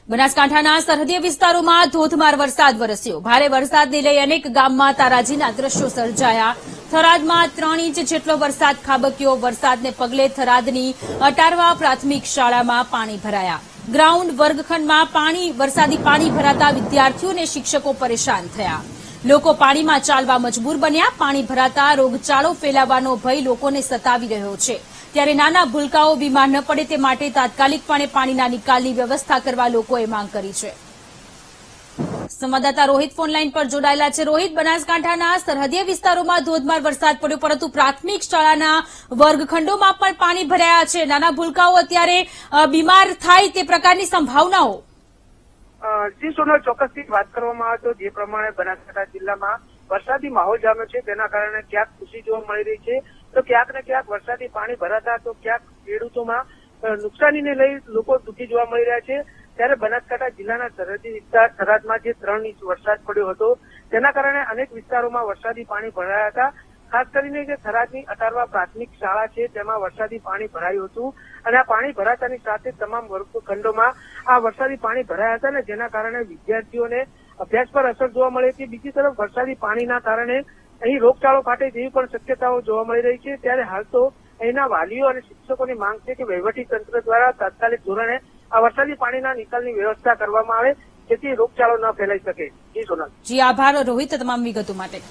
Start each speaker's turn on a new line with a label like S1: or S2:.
S1: બનાસકાંઠાના સરહદીય વિસ્તારોમાં ધોધમાર વરસાદ વરસ્યો। ભારે વરસાદને લઈ અનેક ગામમાં તારાજીના દ્રશ્યો સર્જાયા। થરાદમાં 3 ઇંચ જેટલો વરસાદ ખાબક્યો। વરસાદને પગલે થરાદની અટારવા પ્રાથમિક શાળામાં પાણી ભરાયા। ગ્રાઉન્ડ વર્ગખંડમાં વરસાદી પાણી ભરાતા વિદ્યાર્થીઓ અને શિક્ષકો પરેશાન થયા। લોકો પાણીમાં ચાલવા મજબૂર બન્યા। પાણી ભરાતા રોગચાળો ફેલાવાનો ભય લોકોને સતાવી રહ્યો છે। ત્યારે નાના ભૂલકાઓ બીમાર ન પડે તે માટે તાત્કાલિકપણે પાણીના નિકાલની વ્યવસ્થા કરવા લોકોએ માંગ કરી છે। સંવાદદાતા રોહિત ફોનલાઈન પર જોડાયેલા છે। રોહિત, બનાસકાંઠાના સરહદીય વિસ્તારોમાં ધોધમાર વરસાદ પડ્યો, પરંતુ પ્રાથમિક શાળાના વર્ગખંડોમાં પણ પાણી ભરાયા છે। નાના ભૂલકાઓ અત્યારે બીમાર થાય તે પ્રકારની સંભાવનાઓ?
S2: જી સોનલ, ચોક્કસથી વાત કરવામાં આવે તો જે પ્રમાણે બનાસકાંઠા જિલ્લામાં વરસાદી માહોલ જામ્યો છે, તેના કારણે ક્યાંક ખુશી જોવા મળી રહી છે, તો ક્યાંક ને ક્યાંક વરસાદી પાણી ભરાતા તો ક્યાંક ખેડૂતોમાં નુકસાનીને લઈ લોકો દુઃખી જોવા મળી રહ્યા છે। ત્યારે બનાસકાંઠા જિલ્લાના સરહદી વિસ્તાર થરાદમાં જે 3 ઇંચ વરસાદ પડ્યો હતો, તેના કારણે અનેક વિસ્તારોમાં વરસાદી પાણી ભરાયા હતા। ખાસ કરીને જે થરાદની અટારવા પ્રાથમિક શાળા છે, તેમાં વરસાદી પાણી ભરાયું હતું અને આ પાણી ભરાતાની સાથે તમામ વર્ગખંડોમાં આ વરસાદી પાણી ભરાયા હતા, અને જેના કારણે વિદ્યાર્થીઓને અભ્યાસ પર અસર જોવા મળી હતી। બીજી તરફ વરસાદી પાણીના કારણે અહીં રોગચાળો ફાટે તેવી પણ શક્યતાઓ જોવા મળી રહી છે। ત્યારે હાલ તો અહીંના વાલીઓ અને શિક્ષકોની માંગ છે કે વહીવટી તંત્ર દ્વારા તાત્કાલિક ધોરણે આ વરસાદી પાણીના નિકાલની વ્યવસ્થા કરવામાં આવે, જેથી રોગચાળો ન ફેલાઈ શકે। જી સોનલ।
S1: જી આભાર રોહિત, તમામ વિગતો માટે।